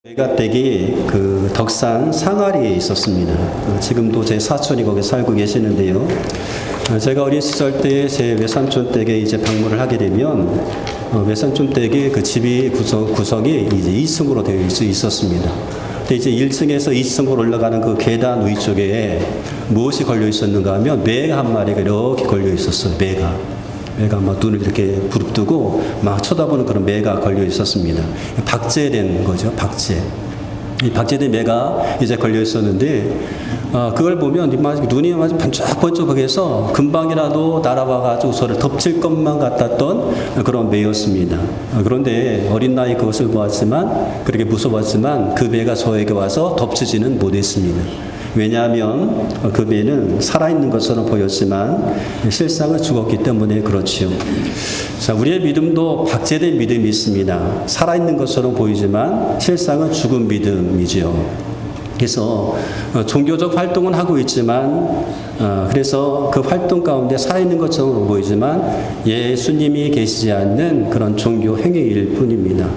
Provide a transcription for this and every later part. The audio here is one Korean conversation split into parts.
저희가 댁이 그 덕산 상아리에 있었습니다. 지금도 제 사촌이 거기 살고 계시는데요. 제가 어린 시절 때 제 외삼촌 댁에 이제 방문을 하게 되면 외삼촌 댁의 그 집이 구성이 이제 2층으로 되어 있었습니다. 근데 이제 1층에서 2층으로 올라가는 그 계단 위쪽에 무엇이 걸려 있었는가 하면 매가 한 마리가 이렇게 걸려 있었어요. 매가 막 눈을 이렇게 부릅뜨고 막 쳐다보는 그런 매가 걸려 있었습니다. 박제된 거죠, 박제. 이 박제된 매가 이제 걸려 있었는데, 그걸 보면 눈이 아주 번쩍번쩍해서 금방이라도 날아와가지고 저를 덮칠 것만 같았던 그런 매였습니다. 그런데 어린 나이 그것을 보았지만, 그렇게 무서웠지만 그 매가 저에게 와서 덮치지는 못했습니다. 왜냐하면 그 매는 살아있는 것처럼 보였지만 실상은 죽었기 때문에 그렇지요. 자, 우리의 믿음도 박제된 믿음이 있습니다. 살아있는 것처럼 보이지만 실상은 죽은 믿음이지요. 그래서 종교적 활동은 하고 있지만 그래서 그 활동 가운데 살아있는 것처럼 보이지만 예수님이 계시지 않는 그런 종교 행위일 뿐입니다.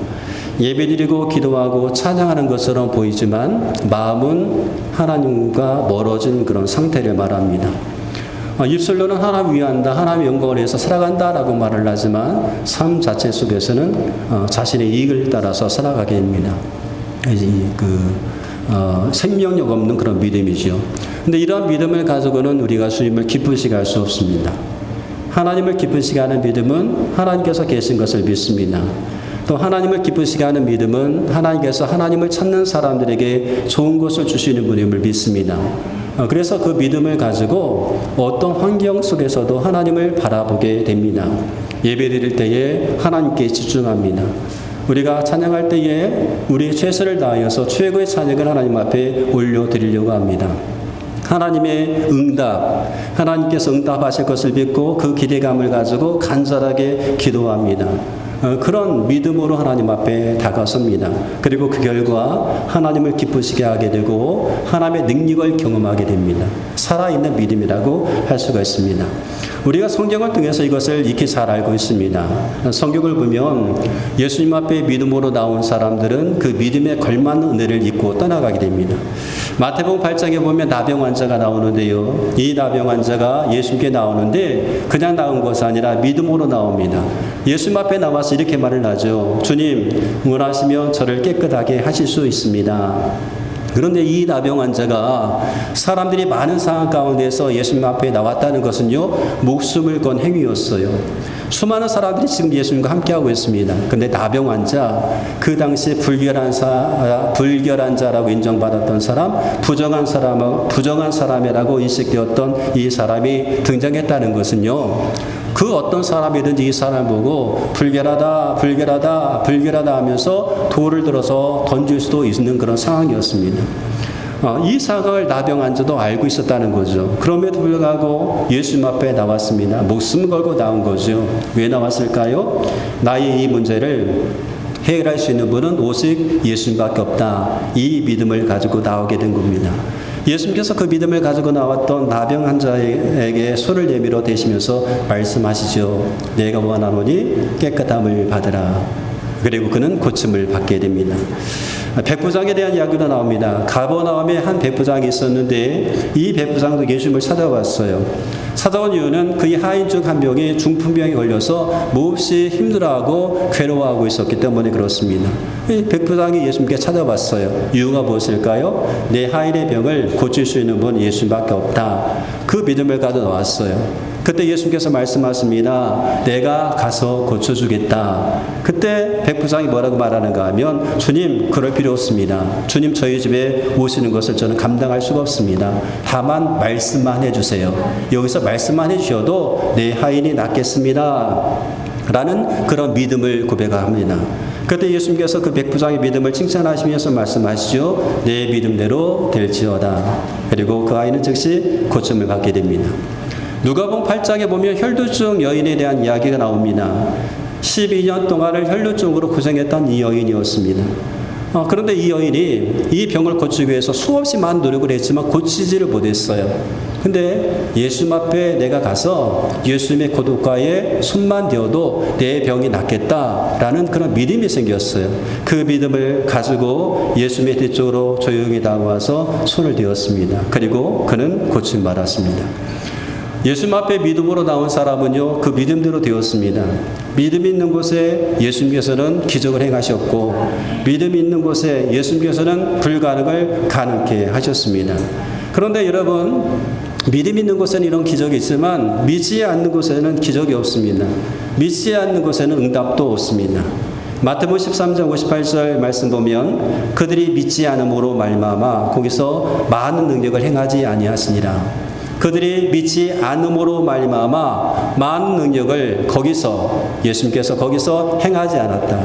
예배드리고 기도하고 찬양하는 것처럼 보이지만 마음은 하나님과 멀어진 그런 상태를 말합니다. 입술로는 하나님 위한다, 하나님의 영광을 위해서 살아간다라고 말을 하지만 삶 자체 속에서는 자신의 이익을 따라서 살아가게 됩니다. 생명력 없는 그런 믿음이죠. 근데 이러한 믿음을 가지고는 우리가 주님을 기쁘시게 할 수 없습니다. 하나님을 기쁘시게 하는 믿음은 하나님께서 계신 것을 믿습니다. 또 하나님을 기쁘시게 하는 믿음은 하나님께서 하나님을 찾는 사람들에게 좋은 것을 주시는 분임을 믿습니다. 그래서 그 믿음을 가지고 어떤 환경 속에서도 하나님을 바라보게 됩니다. 예배드릴 때에 하나님께 집중합니다. 우리가 찬양할 때에 우리의 최선을 다하여서 최고의 찬양을 하나님 앞에 올려드리려고 합니다. 하나님의 응답, 하나님께서 응답하실 것을 믿고 그 기대감을 가지고 간절하게 기도합니다. 그런 믿음으로 하나님 앞에 다가섭니다. 그리고 그 결과 하나님을 기쁘시게 하게 되고 하나님의 능력을 경험하게 됩니다. 살아있는 믿음이라고 할 수가 있습니다. 우리가 성경을 통해서 이것을 익히 잘 알고 있습니다. 성경을 보면 예수님 앞에 믿음으로 나온 사람들은 그 믿음에 걸맞는 은혜를 입고 떠나가게 됩니다. 마태복음 8장에 보면 나병 환자가 나오는데요. 이 나병 환자가 예수님께 나오는데 그냥 나온 것이 아니라 믿음으로 나옵니다. 예수님 앞에 나와서 이렇게 말을 하죠. 주님, 원하시면 저를 깨끗하게 하실 수 있습니다. 그런데 이 나병 환자가 사람들이 많은 상황 가운데서 예수님 앞에 나왔다는 것은요, 목숨을 건 행위였어요. 수많은 사람들이 지금 예수님과 함께하고 있습니다. 그런데 나병 환자, 그 당시 불결한 자라고 인정받았던 사람, 부정한 사람이라고 인식되었던 이 사람이 등장했다는 것은요, 그 어떤 사람이든지 이 사람 보고 불결하다 하면서 돌을 들어서 던질 수도 있는 그런 상황이었습니다. 이 상황을 나병 환자도 알고 있었다는 거죠. 그럼에도 불구하고 예수님 앞에 나왔습니다. 목숨 걸고 나온 거죠. 왜 나왔을까요? 나의 이 문제를 해결할 수 있는 분은 오직 예수님밖에 없다. 이 믿음을 가지고 나오게 된 겁니다. 예수님께서 그 믿음을 가지고 나왔던 나병 환자에게 손을 내밀어 대시면서 말씀하시죠. 내가 원하노니 깨끗함을 받으라. 그리고 그는 고침을 받게 됩니다. 백부장에 대한 이야기도 나옵니다. 가버나움에 한 백부장이 있었는데 이 백부장도 예수님을 찾아왔어요. 찾아온 이유는 그의 하인 중 한 명이 중풍병에 걸려서 몹시 힘들어하고 괴로워하고 있었기 때문에 그렇습니다. 이 백부장이 예수님께 찾아왔어요. 이유가 무엇일까요? 내 하인의 병을 고칠 수 있는 분 예수님밖에 없다. 그 믿음을 가지고 나왔어요. 그때 예수님께서 말씀하십니다. 내가 가서 고쳐주겠다. 그때 백부장이 뭐라고 말하는가 하면 주님, 그럴 필요 없습니다. 주님, 저희 집에 오시는 것을 저는 감당할 수가 없습니다. 다만 말씀만 해주세요. 여기서 말씀만 해주셔도 내 하인이 낫겠습니다. 라는 그런 믿음을 고백합니다. 그때 예수님께서 그 백부장의 믿음을 칭찬하시면서 말씀하시죠. 내 믿음대로 될지어다. 그리고 그 아이는 즉시 고침을 받게 됩니다. 누가복음 8장에 보면 혈루증 여인에 대한 이야기가 나옵니다. 12년 동안을 혈루증으로 고생했던 이 여인이었습니다. 그런데 이 여인이 이 병을 고치기 위해서 수없이 많은 노력을 했지만 고치지를 못했어요. 근데 예수님 앞에 내가 가서 예수님의 고독가에 손만 대어도 내 병이 낫겠다라는 그런 믿음이 생겼어요. 그 믿음을 가지고 예수님의 뒤쪽으로 조용히 다가와서 손을 대었습니다. 그리고 그는 고침 받았습니다. 예수님 앞에 믿음으로 나온 사람은요, 그 믿음대로 되었습니다. 믿음이 있는 곳에 예수님께서는 기적을 행하셨고, 믿음이 있는 곳에 예수님께서는 불가능을 가능케 하셨습니다. 그런데 여러분, 믿음 있는 곳에는 이런 기적이 있지만 믿지 않는 곳에는 기적이 없습니다. 믿지 않는 곳에는 응답도 없습니다. 마태복음 13장 58절 말씀 보면 그들이 믿지 않음으로 말미암아 거기서 많은 능력을 행하지 아니하시니라. 그들이 믿지 않음으로 말미암아 많은 능력을 예수님께서 거기서 행하지 않았다.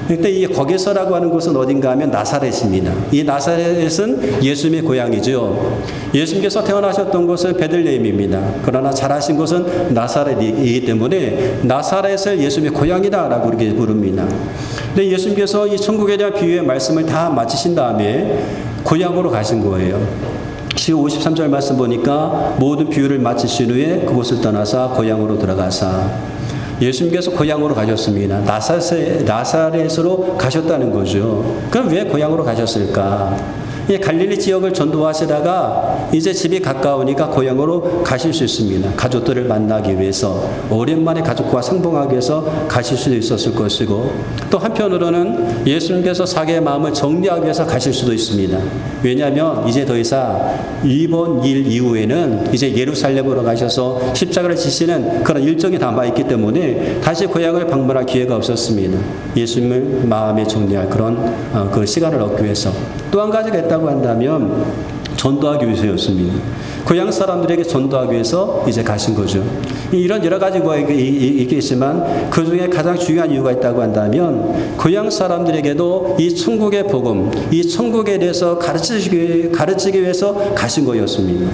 그런데 이 거기서라고 하는 곳은 어딘가 하면 나사렛입니다. 이 나사렛은 예수님의 고향이죠. 예수님께서 태어나셨던 곳은 베들레헴입니다. 그러나 자라신 곳은 나사렛이기 때문에 나사렛을 예수님의 고향이다라고 이렇게 부릅니다. 근데 예수님께서 이 천국에 대한 비유의 말씀을 다 마치신 다음에 고향으로 가신 거예요. 53절 말씀 보니까 모든 비유를 마치신 후에 그곳을 떠나서 고향으로 돌아가사 예수님께서 고향으로 가셨습니다. 나사렛으로 가셨다는 거죠. 그럼 왜 고향으로 가셨을까? 갈릴리 지역을 전도하시다가 이제 집이 가까우니까 고향으로 가실 수 있습니다. 가족들을 만나기 위해서, 오랜만에 가족과 상봉하기 위해서 가실 수도 있었을 것이고, 또 한편으로는 예수님께서 자기의 마음을 정리하기 위해서 가실 수도 있습니다. 왜냐하면 이제 더 이상 이번 일 이후에는 이제 예루살렘으로 가셔서 십자가를 지시는 그런 일정이 남아있기 때문에 다시 고향을 방문할 기회가 없었습니다. 예수님을 마음에 정리할 그런 그 시간을 얻기 위해서. 또 한 가지가 있다고 한다면 전도하기 위해서였습니다. 고향 사람들에게 전도하기 위해서 이제 가신 거죠. 이런 여러 가지가 있겠지만 그 중에 가장 중요한 이유가 있다고 한다면 고향 사람들에게도 이 천국의 복음, 이 천국에 대해서 가르치기 위해서 가신 거였습니다.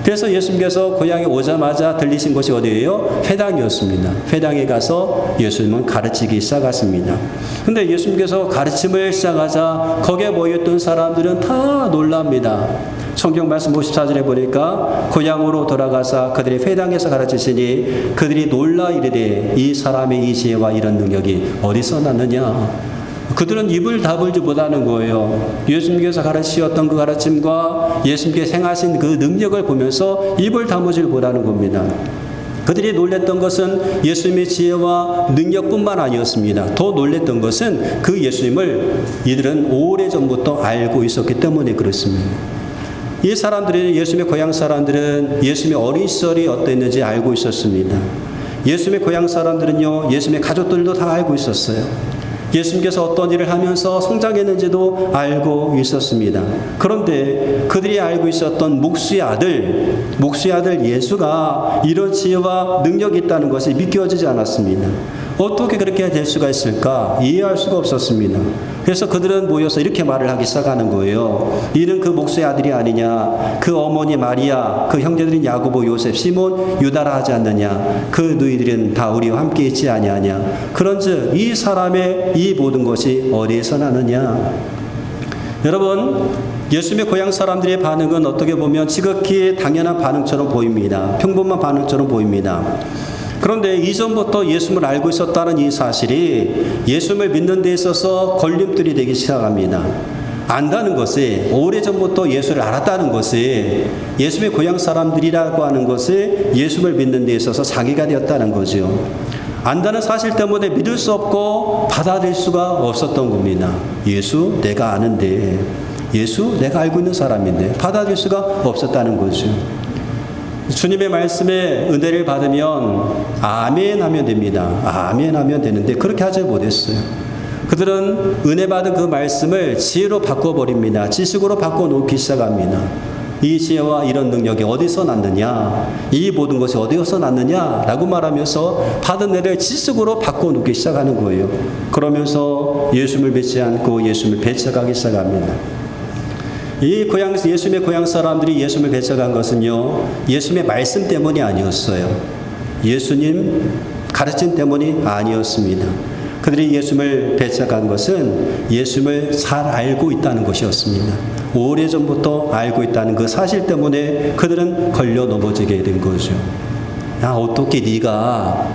그래서 예수님께서 고향에 오자마자 들리신 곳이 어디예요? 회당이었습니다. 회당에 가서 예수님은 가르치기 시작하십니다. 근데 예수님께서 가르침을 시작하자 거기에 모였던 사람들은 다 놀랍니다. 성경 말씀 54절에 보니까 고향으로 돌아가서 그들이 회당에서 가르치시니 그들이 놀라 이르되 이 사람의 이 지혜와 이런 능력이 어디서 났느냐. 그들은 입을 다물지 못하는 거예요. 예수님께서 가르치셨던 그 가르침과 예수님께서 행하신 그 능력을 보면서 입을 다물지 못하는 겁니다. 그들이 놀랬던 것은 예수님의 지혜와 능력뿐만 아니었습니다. 더 놀랬던 것은 그 예수님을 이들은 오래전부터 알고 있었기 때문에 그렇습니다. 이 사람들이, 예수님의 고향 사람들은 예수님의 어린 시절이 어땠는지 알고 있었습니다. 예수님의 고향 사람들은요, 예수님의 가족들도 다 알고 있었어요. 예수님께서 어떤 일을 하면서 성장했는지도 알고 있었습니다. 그런데 그들이 알고 있었던 목수의 아들 예수가 이런 지혜와 능력이 있다는 것이 믿겨지지 않았습니다. 어떻게 그렇게 될 수가 있을까? 이해할 수가 없었습니다. 그래서 그들은 모여서 이렇게 말을 하기 시작하는 거예요. 이는 그 목수의 아들이 아니냐? 그 어머니 마리아, 그 형제들인 야고보, 요셉, 시몬, 유다라 하지 않느냐? 그 너희들은 다 우리와 함께 있지 아니하냐? 그런즉 이 사람의 이 모든 것이 어디에서 나느냐? 여러분, 예수님의 고향 사람들의 반응은 어떻게 보면 지극히 당연한 반응처럼 보입니다. 평범한 반응처럼 보입니다. 그런데 이전부터 예수님을 알고 있었다는 이 사실이 예수님을 믿는 데 있어서 걸림돌이 되기 시작합니다. 안다는 것이, 오래전부터 예수를 알았다는 것이, 예수님의 고향 사람들이라고 하는 것이 예수님을 믿는 데 있어서 장애가 되었다는 거죠. 안다는 사실 때문에 믿을 수 없고 받아들일 수가 없었던 겁니다. 예수 내가 아는데, 예수 내가 알고 있는 사람인데 받아들일 수가 없었다는 거죠. 주님의 말씀에 은혜를 받으면 아멘 하면 됩니다. 아멘 하면 되는데 그렇게 하지 못했어요. 그들은 은혜 받은 그 말씀을 지혜로 바꿔버립니다. 지식으로 바꿔놓기 시작합니다. 이 지혜와 이런 능력이 어디서 났느냐, 이 모든 것이 어디서 났느냐 라고 말하면서 받은 은혜를 지식으로 바꿔놓기 시작하는 거예요. 그러면서 예수님을 믿지 않고 예수님을 배척하기 시작합니다. 예수님의 고향 사람들이 예수님을 배척한 것은요, 예수님의 말씀 때문이 아니었어요. 예수님 가르침 때문이 아니었습니다. 그들이 예수님을 배척한 것은 예수님을 잘 알고 있다는 것이었습니다. 오래전부터 알고 있다는 그 사실 때문에 그들은 걸려 넘어지게 된 거죠. 야, 어떻게 네가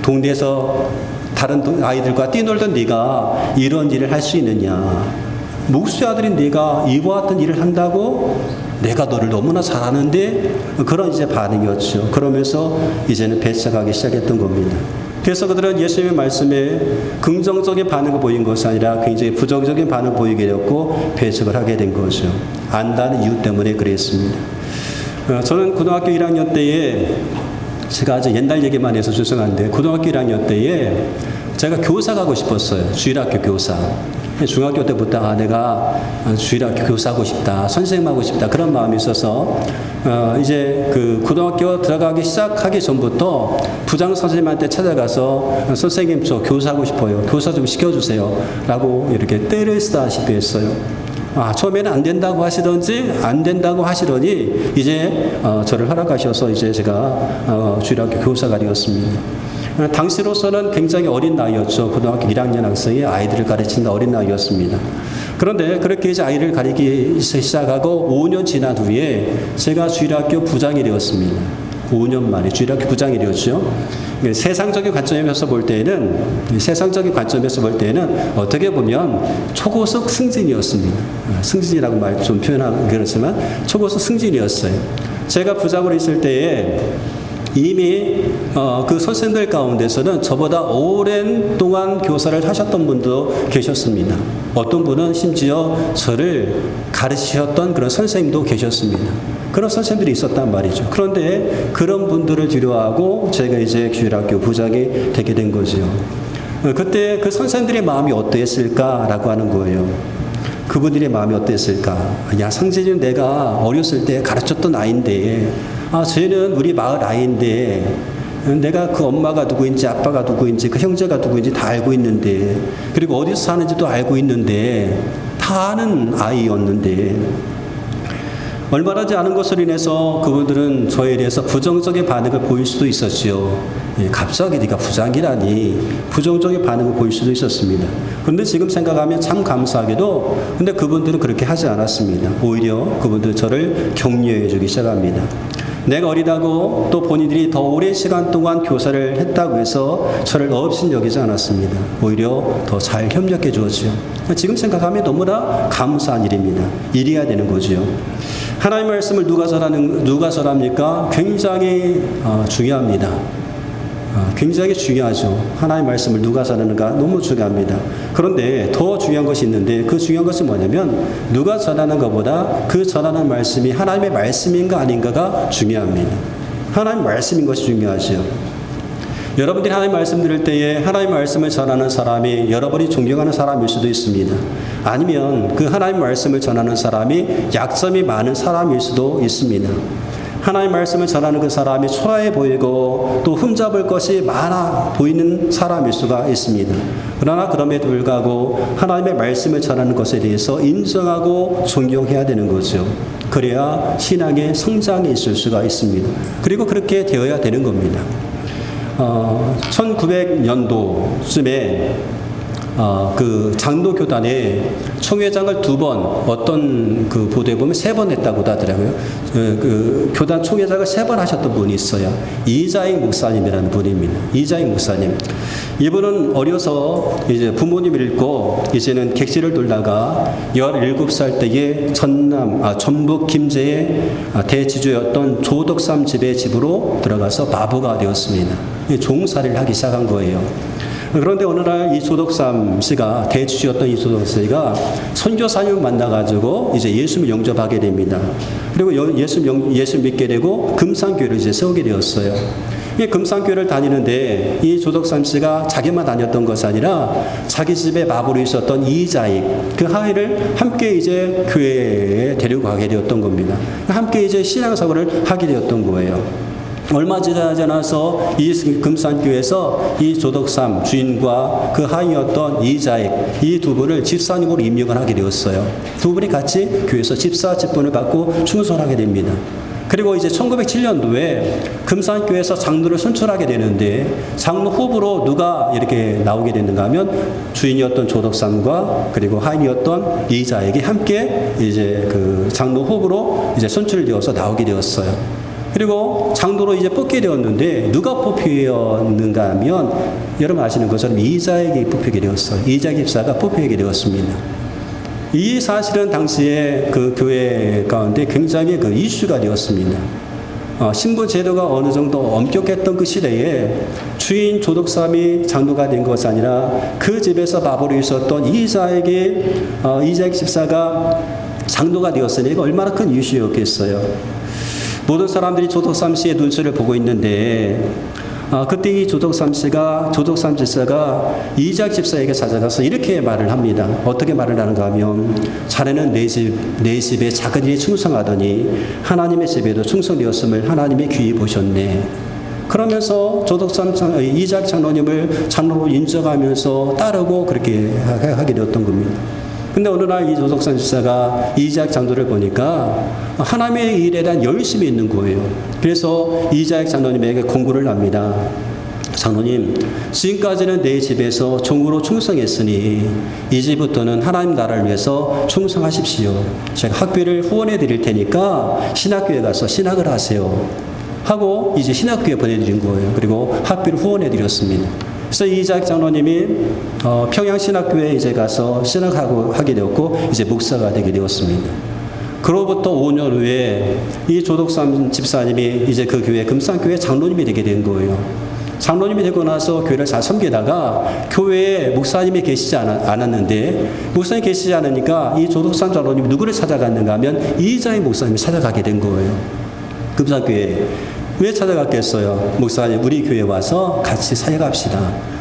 동네에서 다른 아이들과 뛰놀던 네가 이런 일을 할 수 있느냐. 목수의 아들인 네가 이와 같은 일을 한다고? 내가 너를 너무나 잘하는데? 그런 이제 반응이었죠. 그러면서 이제는 배척하기 시작했던 겁니다. 그래서 그들은 예수님의 말씀에 긍정적인 반응을 보인 것이 아니라 굉장히 부정적인 반응을 보이게 되었고 배척을 하게 된 거죠. 안다는 이유 때문에 그랬습니다. 저는 고등학교 1학년 때에 제가 아주 옛날 얘기만 해서 죄송한데 고등학교 1학년 때에 제가 교사 가고 싶었어요. 주일학교 교사. 중학교 때부터 내가 주일학교 교사하고 싶다, 선생님하고 싶다 그런 마음이 있어서 이제 그 고등학교 들어가기 시작하기 전부터 부장 선생님한테 찾아가서 선생님 저 교사하고 싶어요. 교사 좀 시켜주세요. 라고 이렇게 떼를 쓰다시피 했어요. 처음에는 안 된다고 하시더니 이제 저를 허락하셔서 이제 제가 주일학교 교사가 되었습니다. 당시로서는 굉장히 어린 나이였죠. 고등학교 1학년 학생이 아이들을 가르친다 어린 나이였습니다. 그런데 그렇게 이제 아이를 가르치기 시작하고 5년 지난 후에 제가 주일학교 부장이 되었습니다. 5년 만에 주일학교 부장이 되었죠. 세상적인 관점에서 볼 때는 어떻게 보면 초고속 승진이었습니다. 승진이라고 말 좀 표현하기 그렇지만 초고속 승진이었어요. 제가 부장으로 있을 때에 이미 그 선생들 가운데서는 저보다 오랜 동안 교사를 하셨던 분도 계셨습니다. 어떤 분은 심지어 저를 가르치셨던 그런 선생님도 계셨습니다. 그런 선생님들이 있었단 말이죠. 그런데 그런 분들을 뒤로하고 제가 이제 주일학교 부장이 되게 된 거죠. 그때 그 선생님들의 마음이 어땠을까라고 하는 거예요. 그분들의 마음이 어땠을까? 야, 상진이는 내가 어렸을 때 가르쳤던 아이인데 쟤는 우리 마을 아이인데 내가 그 엄마가 누구인지 아빠가 누구인지 그 형제가 누구인지 다 알고 있는데 그리고 어디서 사는지도 알고 있는데 다 아는 아이였는데 얼마 하지 않은 것으로 인해서 그분들은 저에 대해서 부정적인 반응을 보일 수도 있었지요. 갑자기 네가 부장이라니 부정적인 반응을 보일 수도 있었습니다. 그런데 지금 생각하면 참 감사하게도 근데 그분들은 그렇게 하지 않았습니다. 오히려 그분들 저를 격려해 주기 시작합니다. 내가 어리다고 또 본인들이 더 오랜 시간 동안 교사를 했다고 해서 저를 없인 여기지 않았습니다. 오히려 더 잘 협력해 주었죠. 지금 생각하면 너무나 감사한 일입니다. 이래야 되는 거죠. 하나님 말씀을 누가 전합니까? 굉장히 중요합니다. 굉장히 중요하죠. 하나님 말씀을 누가 전하는가 너무 중요합니다. 그런데 더 중요한 것이 있는데 그 중요한 것은 뭐냐면 누가 전하는 것보다 그 전하는 말씀이 하나님의 말씀인가 아닌가가 중요합니다. 하나님 말씀인 것이 중요하죠. 여러분들이 하나님 말씀 들을 때에 하나님 말씀을 전하는 사람이 여러분이 존경하는 사람일 수도 있습니다. 아니면 그 하나님 말씀을 전하는 사람이 약점이 많은 사람일 수도 있습니다. 하나님 말씀을 전하는 그 사람이 초라해 보이고 또 흠잡을 것이 많아 보이는 사람일 수가 있습니다. 그러나 그럼에도 불구하고 하나님의 말씀을 전하는 것에 대해서 인정하고 존경해야 되는 거죠. 그래야 신앙의 성장이 있을 수가 있습니다. 그리고 그렇게 되어야 되는 겁니다. 1900년도쯤에 그 장로교단에 총회장을 2번 어떤 그 보도에 보면 3번 했다고 하더라고요. 그 교단 총회장을 3번 하셨던 분이 있어요. 이자익 목사님이라는 분입니다. 이자익 목사님. 이분은 어려서 이제 부모님을 잃고 이제는 객지를 돌다가 17살 때에 전북 김제의 대지주였던 조덕삼 집의 집으로 들어가서 바보가 되었습니다. 종살이를 하기 시작한 거예요. 그런데 어느 날 이 조덕삼 씨가 대주주였던 이 조덕삼 씨가 선교사님을 만나가지고 이제 예수를 영접하게 됩니다. 그리고 예수 믿게 되고 금산교회를 이제 세우게 되었어요. 이 금산교회를 다니는데 이 조덕삼 씨가 자기만 다녔던 것이 아니라 자기 집에 마부로 있었던 이자익 그 아이를 함께 이제 교회에 데리고 가게 되었던 겁니다. 함께 이제 신앙생활을 하게 되었던 거예요. 얼마 지나지 않아서 이 금산교회에서 이 조덕삼 주인과 그 하인이었던 이자익 이 두 분을 집사님으로 임명을 하게 되었어요. 두 분이 같이 교회에서 집사 직분을 받고 충성하게 됩니다. 그리고 이제 1907년도에 금산교회에서 장로를 선출하게 되는데 장로 후보로 누가 이렇게 나오게 됐는가 하면 주인이었던 조덕삼과 그리고 하인이었던 이자에게 함께 이제 그 장로 후보로 이제 선출되어서 나오게 되었어요. 그리고 장로로 이제 뽑게 되었는데 누가 뽑히었는가 하면 여러분 아시는 것처럼 이자에게 뽑히게 되었어요. 이자 집사가 뽑히게 되었습니다. 이 사실은 당시에 그 교회 가운데 굉장히 그 이슈가 되었습니다. 신부 제도가 어느 정도 엄격했던 그 시대에 주인 조덕삼이 장로가 된 것이 아니라 그 집에서 마부로 있었던 이자 집사가 장로가 되었으니 이거 얼마나 큰 이슈였겠어요. 모든 사람들이 조덕삼 씨의 눈치를 보고 있는데 그때 이 조덕삼 집사가 이자 집사에게 찾아가서 이렇게 말을 합니다. 어떻게 말을 하는가 하면 자네는 내 집에 작은 일에 충성하더니 하나님의 집에도 충성되었음을 하나님이 귀히 보셨네. 그러면서 이자 장로님을 장로로 인정하면서 따르고 그렇게 하게 되었던 겁니다. 근데 어느 날 이 조덕삼 집사가 이자학 장로를 보니까 하나님의 일에 대한 열심이 있는 거예요. 그래서 이자학 장로님에게 공고를 합니다. 장로님, 지금까지는 내 집에서 종으로 충성했으니 이제부터는 하나님 나라를 위해서 충성하십시오. 제가 학비를 후원해 드릴 테니까 신학교에 가서 신학을 하세요. 하고 이제 신학교에 보내드린 거예요. 그리고 학비를 후원해 드렸습니다. 그래서 이자학 장로님이 평양신학교에 이제 가서 신학하게 되었고 이제 목사가 되게 되었습니다. 그로부터 5년 후에 이 조덕삼 집사님이 이제 그 교회 금산교회 장로님이 되게 된 거예요. 장로님이 되고 나서 교회를 잘 섬기다가 교회에 목사님이 계시지 않았는데 목사님이 계시지 않으니까 이 조덕삼 장로님이 누구를 찾아갔는가 하면 이자의 목사님이 찾아가게 된 거예요. 금산교회에. 왜 찾아갔겠어요? 목사님, 우리 교회 와서 같이 사역합시다.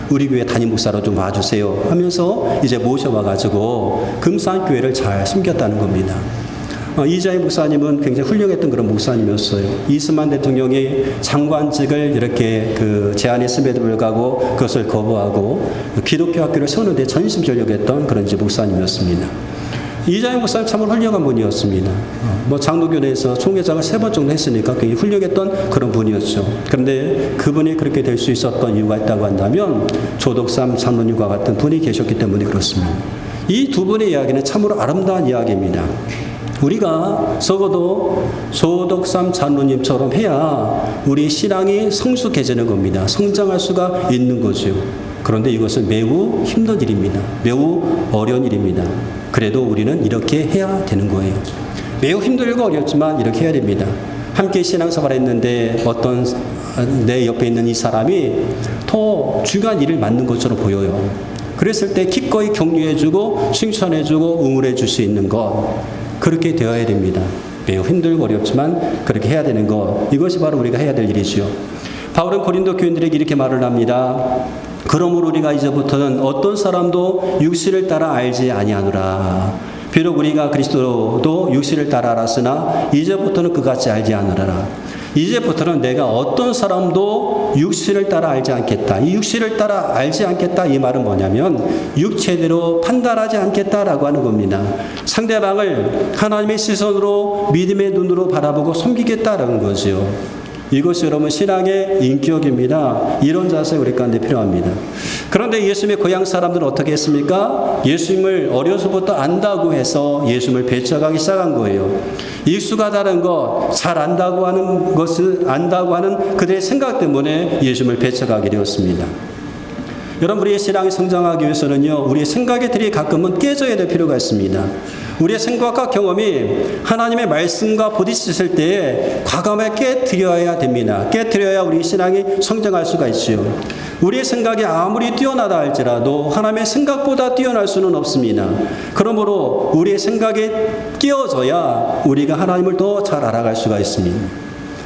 우리 교회 담임 목사로 좀 와주세요. 하면서 이제 모셔와가지고 금산교회를 잘 숨겼다는 겁니다. 이자희 목사님은 굉장히 훌륭했던 그런 목사님이었어요. 이스만 대통령이 장관직을 이렇게 제안했음에도 불구하고 그것을 거부하고 기독교 학교를 세우는데 전심전력했던 그런 이제 목사님이었습니다. 이자희 목사님 참 훌륭한 분이었습니다. 장로교회에서 총회장을 3번 정도 했으니까 굉장히 훌륭했던 그런 분이었죠. 그런데 그분이 그렇게 될 수 있었던 이유가 있다고 한다면 조덕삼 장로님과 같은 분이 계셨기 때문에 그렇습니다. 이 두 분의 이야기는 참으로 아름다운 이야기입니다. 우리가 적어도 조덕삼 장로님처럼 해야 우리 신앙이 성숙해지는 겁니다. 성장할 수가 있는 거죠. 그런데 이것은 매우 힘든 일입니다. 매우 어려운 일입니다. 그래도 우리는 이렇게 해야 되는 거예요. 매우 힘들고 어렵지만 이렇게 해야 됩니다. 함께 신앙생활을 했는데 어떤 내 옆에 있는 이 사람이 더 중요한 일을 맡는 것처럼 보여요. 그랬을 때 기꺼이 격려해주고 칭찬해주고 응원해줄 수 있는 것, 그렇게 되어야 됩니다. 매우 힘들고 어렵지만 그렇게 해야 되는 것, 이것이 바로 우리가 해야 될 일이죠. 바울은 고린도 교인들에게 이렇게 말을 합니다. 그러므로 우리가 이제부터는 어떤 사람도 육신을 따라 알지 아니하노라. 비록 우리가 그리스도도 육신을 따라 알았으나 이제부터는 그같이 알지 않으라. 이제부터는 내가 어떤 사람도 육신을 따라 알지 않겠다. 이 육신을 따라 알지 않겠다, 이 말은 뭐냐면 육체대로 판단하지 않겠다라고 하는 겁니다. 상대방을 하나님의 시선으로 믿음의 눈으로 바라보고 섬기겠다라는 거죠. 이것이 여러분 신앙의 인격입니다. 이런 자세 우리 가운데 필요합니다. 그런데 예수님의 고향 사람들은 어떻게 했습니까? 예수님을 어려서부터 안다고 해서 예수님을 배척하기 시작한 거예요. 익수가 다른 것, 잘 안다고 하는 그들의 생각 때문에 예수님을 배척하게 되었습니다. 여러분, 우리의 신앙이 성장하기 위해서는요, 우리의 생각의 틀이 가끔은 깨져야 될 필요가 있습니다. 우리의 생각과 경험이 하나님의 말씀과 부딪혔을 때에 과감하게 깨트려야 됩니다. 깨트려야 우리 신앙이 성장할 수가 있지요. 우리의 생각이 아무리 뛰어나다 할지라도 하나님의 생각보다 뛰어날 수는 없습니다. 그러므로 우리의 생각에 끼어져야 우리가 하나님을 더 잘 알아갈 수가 있습니다.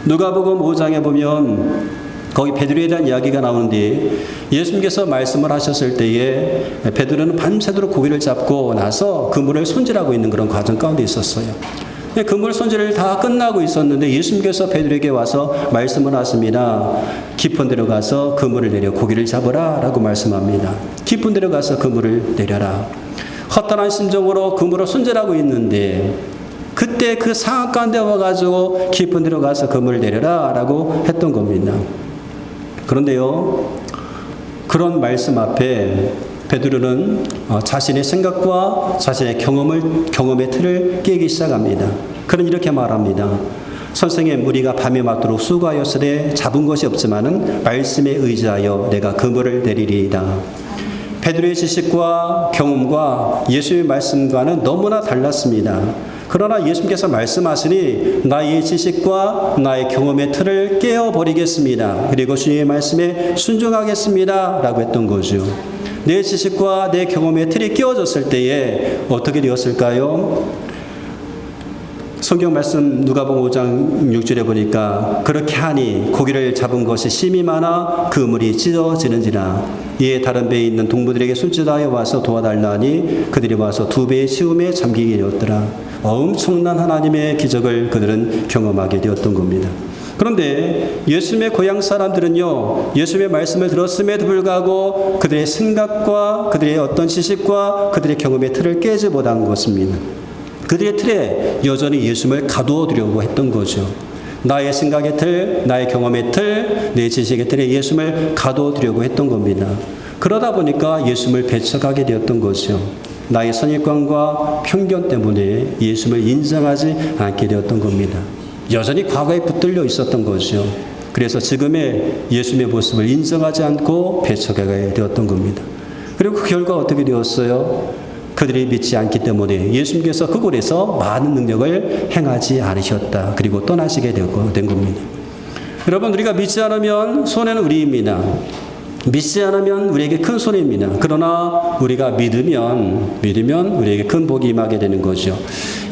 누가복음 5장에 보면 거기 베드로에 대한 이야기가 나오는데 예수님께서 말씀을 하셨을 때에 베드로는 밤새도록 고기를 잡고 나서 그물을 손질하고 있는 그런 과정 가운데 있었어요. 그물 손질을 다 끝나고 있었는데 예수님께서 베드로에게 와서 말씀을 하십니다. 깊은 데로 가서 그물을 내려 고기를 잡으라 라고 말씀합니다. 깊은 데로 가서 그물을 내려라. 허탄한 심정으로 그물을 손질하고 있는데 그때 그 상황 가운데 와가지고 깊은 데로 가서 그물을 내려라 라고 했던 겁니다. 그런데요, 그런 말씀 앞에 베드로는 자신의 생각과 자신의 경험의 틀을 깨기 시작합니다. 그는 이렇게 말합니다. 선생님, 우리가 밤에 맞도록 수고하였으되 잡은 것이 없지만은 말씀에 의지하여 내가 그물을 내리리이다. 베드로의 지식과 경험과 예수의 말씀과는 너무나 달랐습니다. 그러나 예수님께서 말씀하시니 나의 지식과 나의 경험의 틀을 깨어버리겠습니다. 그리고 주님의 말씀에 순종하겠습니다 라고 했던 거죠. 내 지식과 내 경험의 틀이 깨어졌을 때에 어떻게 되었을까요? 성경 말씀 누가복음 5장 6절에 보니까 그렇게 하니 고기를 잡은 것이 심히 많아 그물이 찢어지는지라. 이에 다른 배에 있는 동무들에게 손짓하여 와서 도와달라니 그들이 와서 2배의 시움에 잠기게 되었더라. 엄청난 하나님의 기적을 그들은 경험하게 되었던 겁니다. 그런데 예수님의 고향 사람들은요, 예수님의 말씀을 들었음에도 불구하고 그들의 생각과 그들의 어떤 지식과 그들의 경험의 틀을 깨지 못한 것입니다. 그들의 틀에 여전히 예수님을 가두어 두려고 했던 거죠. 나의 생각의 틀, 나의 경험의 틀, 내 지식의 틀에 예수님을 가두어 두려고 했던 겁니다. 그러다 보니까 예수님을 배척하게 되었던 거죠. 나의 선입관과 편견 때문에 예수님을 인정하지 않게 되었던 겁니다. 여전히 과거에 붙들려 있었던 거죠. 그래서 지금의 예수님의 모습을 인정하지 않고 배척하게 되었던 겁니다. 그리고 그 결과 어떻게 되었어요? 그들이 믿지 않기 때문에 예수님께서 그곳에서 많은 능력을 행하지 않으셨다. 그리고 떠나시게 된 겁니다. 여러분, 우리가 믿지 않으면 손해는 우리입니다. 믿지 않으면 우리에게 큰 손해입니다. 그러나 우리가 믿으면 우리에게 큰 복이 임하게 되는 거죠.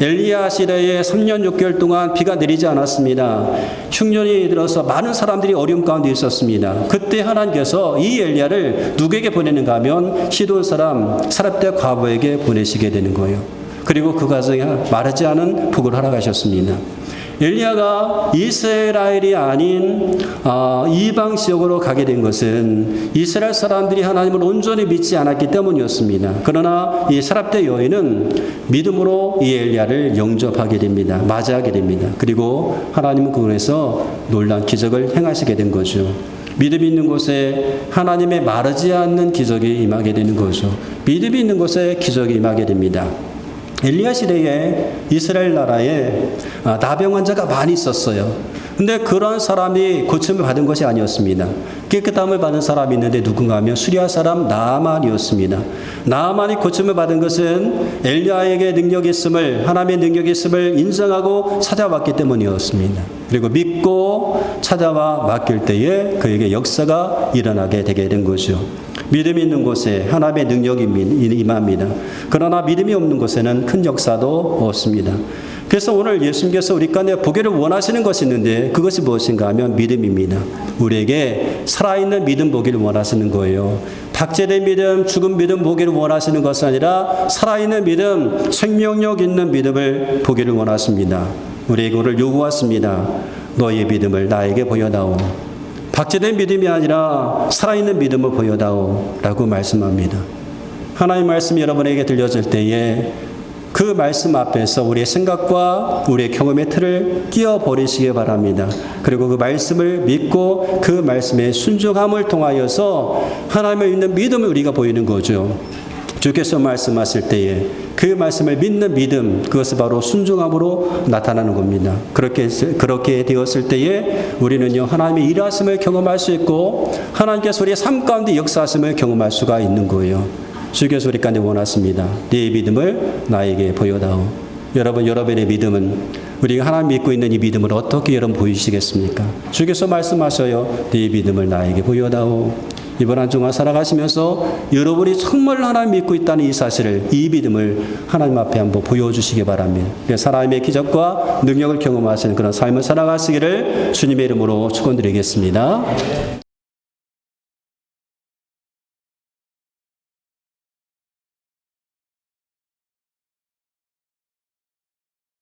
엘리야 시대에 3년 6개월 동안 비가 내리지 않았습니다. 흉년이 들어서 많은 사람들이 어려움 가운데 있었습니다. 그때 하나님께서 이 엘리야를 누구에게 보내는가 하면 시돈 사람 사렙대 과부에게 보내시게 되는 거예요. 그리고 그 과정에 마르지 않은 복을 허락하셨습니다. 엘리야가 이스라엘이 아닌 이방 지역으로 가게 된 것은 이스라엘 사람들이 하나님을 온전히 믿지 않았기 때문이었습니다. 그러나 이 사렙대 여인은 믿음으로 이 엘리야를 영접하게 됩니다. 맞이하게 됩니다. 그리고 하나님은 그곳에서 놀라운 기적을 행하시게 된 거죠. 믿음이 있는 곳에 하나님의 마르지 않는 기적이 임하게 되는 거죠. 믿음이 있는 곳에 기적이 임하게 됩니다. 엘리야 시대에 이스라엘 나라에 나병 환자가 많이 있었어요. 근데 그런 사람이 고침을 받은 것이 아니었습니다. 깨끗함을 받은 사람이 있는데 누군가 하면 수리아 사람 나아만이었습니다. 나아만이 고침을 받은 것은 엘리야에게 능력이 있음을, 하나님의 능력이 있음을 인정하고 찾아왔기 때문이었습니다. 그리고 믿고 찾아와 맡길 때에 그에게 역사가 일어나게 되게 된 거죠. 믿음이 있는 곳에 하나님의 능력이 임합니다. 그러나 믿음이 없는 곳에는 큰 역사도 없습니다. 그래서 오늘 예수님께서 우리 가운데 보기를 원하시는 것이 있는데 그것이 무엇인가 하면 믿음입니다. 우리에게 살아있는 믿음 보기를 원하시는 거예요. 박제된 믿음, 죽은 믿음 보기를 원하시는 것이 아니라 살아있는 믿음, 생명력 있는 믿음을 보기를 원하십니다. 우리에게 오늘 요구하십니다. 너의 믿음을 나에게 보여다오. 박제된 믿음이 아니라 살아있는 믿음을 보여다오 라고 말씀합니다. 하나님의 말씀이 여러분에게 들려질 때에 그 말씀 앞에서 우리의 생각과 우리의 경험의 틀을 끼워버리시기 바랍니다. 그리고 그 말씀을 믿고 그 말씀에 순종함을 통하여서 하나님을 믿는 믿음을 우리가 보이는 거죠. 주께서 말씀하실 때에 그 말씀을 믿는 믿음, 그것은 바로 순종함으로 나타나는 겁니다. 그렇게 되었을 때에 우리는요, 하나님의 일하심을 경험할 수 있고 하나님께서 우리의 삶 가운데 역사하심을 경험할 수가 있는 거예요. 주께서 우리 가운데 원하십니다. 네 믿음을 나에게 보여다오. 여러분의 믿음은, 우리가 하나님 믿고 있는 이 믿음을 어떻게 여러분 보이시겠습니까? 주께서 말씀하셔요. 네 믿음을 나에게 보여다오. 이번 한 주간 살아가시면서 여러분이 정말 하나님 믿고 있다는 이 사실을, 이 믿음을 하나님 앞에 한번 보여주시기 바랍니다. 하나님의 기적과 능력을 경험하시는 그런 삶을 살아가시기를 주님의 이름으로 축원드리겠습니다.